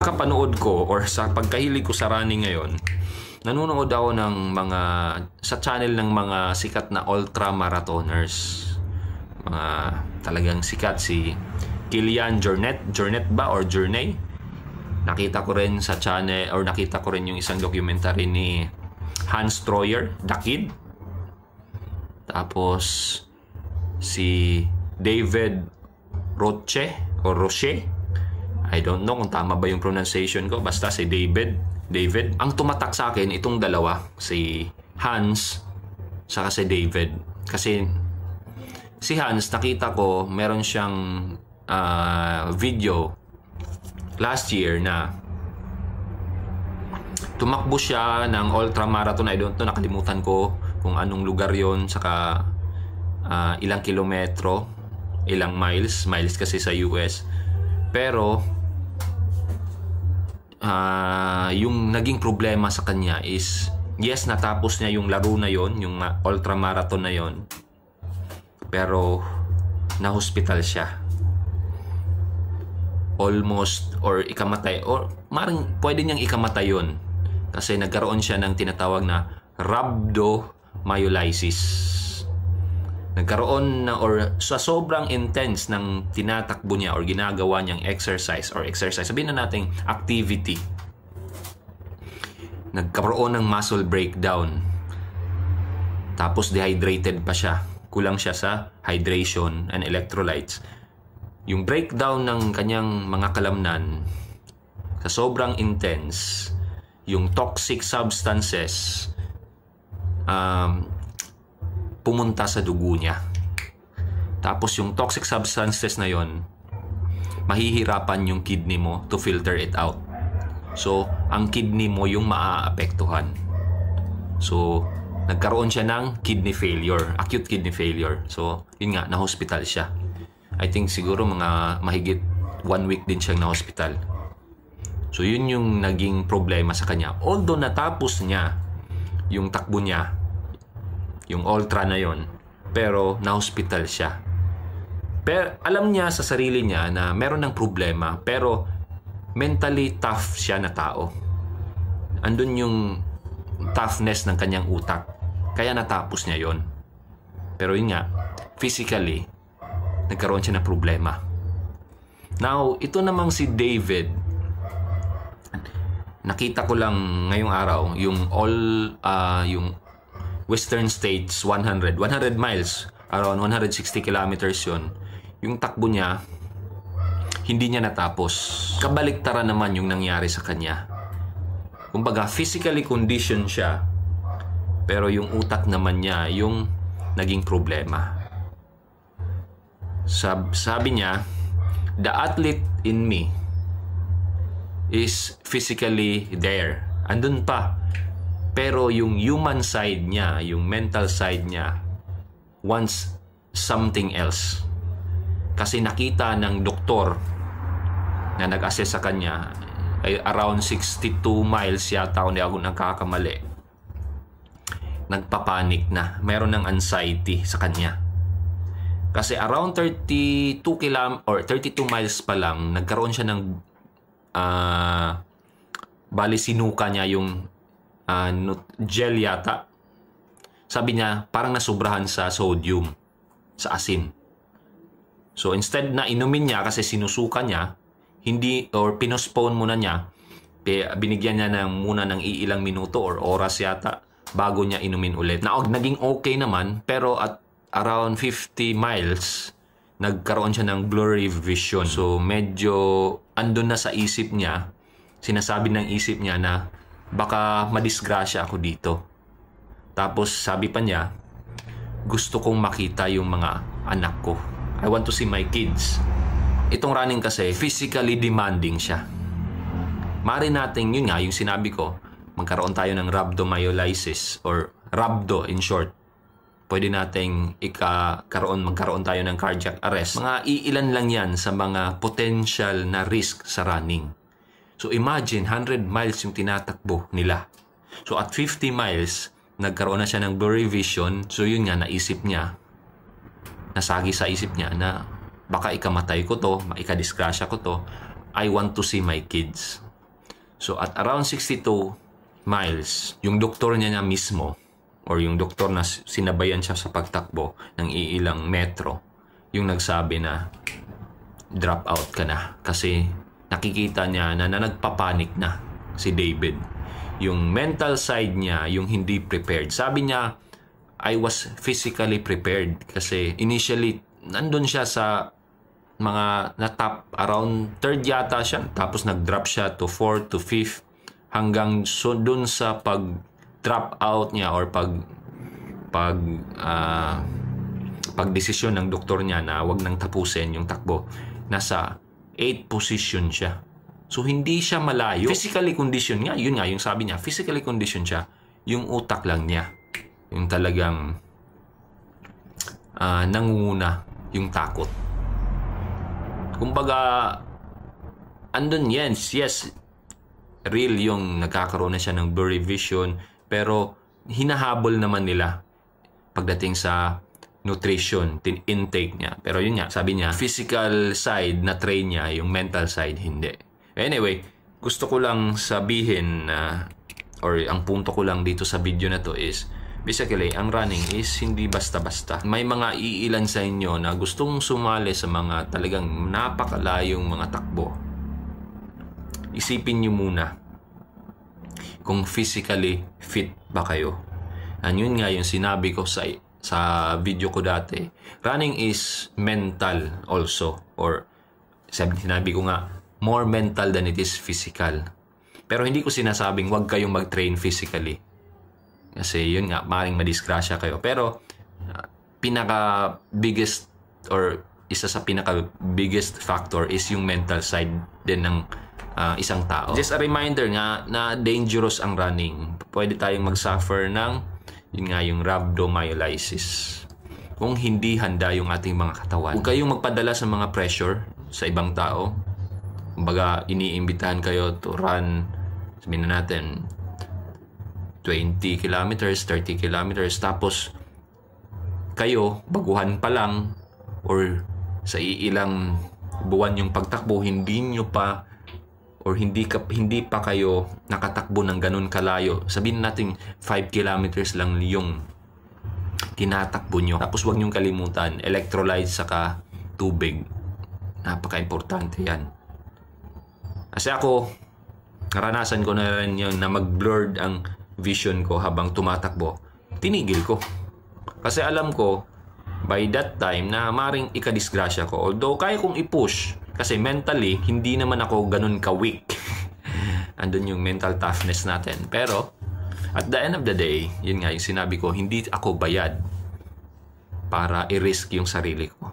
pagkapanood ko or sa pagkahilig ko sa running ngayon, nanonood ako ng mga sa channel ng mga sikat na ultra marathoners. Mga talagang sikat, si Kilian Jornet ba or Journey? Nakita ko rin sa channel or nakita ko rin yung isang documentary ni Hans Troyer, The Kid. Tapos si David Roche o Roche. I don't know kung tama ba yung pronunciation ko. Basta si David. Ang tumatak sa akin itong dalawa, si Hans saka si David. Kasi si Hans, nakita ko meron siyang video last year na tumakbo siya ng ultramarathon. I don't know, nakalimutan ko kung anong lugar yon, saka ilang kilometro, ilang miles kasi sa US. Pero yung naging problema sa kanya is, yes, natapos niya yung laro na yon, yung ultramarathon na yon, pero na-hospital siya. Almost, or ikamatay, or maring pwede niyang ikamatay yon kasi nagkaroon siya ng tinatawag na rhabdomyolysis. Nagkaroon na, or sa sobrang intense ng tinatakbo niya or ginagawa niyang exercise, sabihin na natin activity, nagkaroon ng muscle breakdown, tapos dehydrated pa siya, kulang siya sa hydration and electrolytes. Yung breakdown ng kanyang mga kalamnan sa sobrang intense, yung toxic substances pumunta sa dugo niya. Tapos yung toxic substances na yon, mahihirapan yung kidney mo to filter it out. So, ang kidney mo yung maaapektuhan. So, nagkaroon siya ng kidney failure, acute kidney failure. So, yun nga, na-hospital siya. I think siguro mga mahigit 1 week din siyang na-hospital. So, yun yung naging problema sa kanya. Although natapos niya yung takbo niya, yung ultra na yon, pero na-hospital siya. Pero alam niya sa sarili niya na meron ng problema, pero mentally tough siya na tao. Andun yung toughness ng kanyang utak. Kaya natapos niya yon. Pero yun nga, physically, nagkaroon siya ng problema. Now, ito namang si David, nakita ko lang ngayong araw, yung yung Western States 100 miles, around 160 kilometers yon. Yung takbo niya, hindi niya natapos. Kabaliktaran naman yung nangyari sa kanya. Kumbaga, physically conditioned siya, pero yung utak naman niya yung naging problema. Sabi niya, the athlete in me is physically there. Andun pa. Pero yung human side niya, yung mental side niya, wants something else. Kasi nakita ng doktor na nag-assess sa kanya, ay around 62 miles yata, kung di ako nagkakamali, nagpapanik na. Meron ng anxiety sa kanya. Kasi around 32 miles pa lang, nagkaroon siya ng bali sinuka niya yung gel yata. Sabi niya, parang nasubrahan sa sodium, sa asin. So instead na inumin niya kasi sinusuka niya, hindi, or pinospone muna niya, binigyan niya muna ng iilang minuto or oras yata bago niya inumin ulit. Naging okay naman, pero at around 50 miles, nagkaroon siya ng blurry vision. So medyo andun na sa isip niya, sinasabi ng isip niya na baka madisgrasya ako dito. Tapos sabi pa niya, gusto kong makita yung mga anak ko. I want to see my kids. Itong running kasi, physically demanding siya. Mari natin, yun nga, yung sinabi ko, magkaroon tayo ng rhabdomyolysis or rhabdo in short. Pwede nating magkaroon tayo ng cardiac arrest. Mga iilan lang yan sa mga potential na risk sa running. So imagine, 100 miles yung tinatakbo nila. So at 50 miles, nagkaroon na siya ng blurry vision. So yun nga, naisip niya, nasagi sa isip niya na baka ikamatay ko to, ikadisgrasya ko to. I want to see my kids. So at around 62 miles, yung doktor niya mismo, or yung doktor na sinabayan siya sa pagtakbo ng iilang metro, yung nagsabi na drop out ka na. Kasi nakikita niya na nagpapanik na si David. Yung mental side niya, yung hindi prepared. Sabi niya, I was physically prepared. Kasi initially, nandun siya sa mga na-top around 3rd yata siya. Tapos nag-drop siya to 4th to 5th. Hanggang dun sa pag-drop out niya or pag-desisyon ng doktor niya na wag nang tapusin yung takbo. Nasa 8th position siya. So, hindi siya malayo. Physically condition nga. Yun nga, yung sabi niya, physically condition siya. Yung utak lang niya. Yung talagang nangunguna yung takot. Kumbaga, andun yes, real yung nagkakaroon na siya ng blurry vision. Pero, hinahabol naman nila pagdating sa nutrition, intake niya. Pero yun nga, sabi niya, physical side na train niya, yung mental side, hindi. Anyway, gusto ko lang sabihin or ang punto ko lang dito sa video na to is, basically, ang running is hindi basta-basta. May mga iilan sa inyo na gustong sumali sa mga talagang napakalayong mga takbo. Isipin nyo muna kung physically fit ba kayo. And yun nga yung sinabi ko sa video ko dati. Running is mental also. Or sinabi ko nga, more mental than it is physical. Pero hindi ko sinasabing wag kayong mag-train physically. Kasi yun nga, maaaring madisgrasya kayo. Pero pinaka-biggest or isa sa pinaka-biggest factor is yung mental side din ng isang tao. Just a reminder nga na dangerous ang running. Pwede tayong mag-suffer ng yun nga, yung rhabdomyolysis. Kung hindi handa yung ating mga katawan. Huwag kayong magpadala sa mga pressure sa ibang tao. Kumbaga, iniimbitahan kayo to run, sabihin na natin, 20 kilometers, 30 kilometers, tapos kayo, baguhan pa lang, or sa ilang buwan yung pagtakbo, hindi nyo pa, or hindi pa kayo nakatakbo ng ganun kalayo. Sabihin natin, 5 kilometers lang yung tinatakbo nyo. Tapos huwag nyong kalimutan, electrolytes saka tubig. Napaka-importante yan. Kasi ako, naranasan ko na rin yun na mag-blurred ang vision ko habang tumatakbo. Tinigil ko. Kasi alam ko, by that time, na maring ikadisgrasya ko. Although, kaya kong i-push. Kasi mentally, hindi naman ako ganun ka-weak. Andun yung mental toughness natin. Pero, at the end of the day, yun nga yung sinabi ko, hindi ako bayad para i-risk yung sarili ko.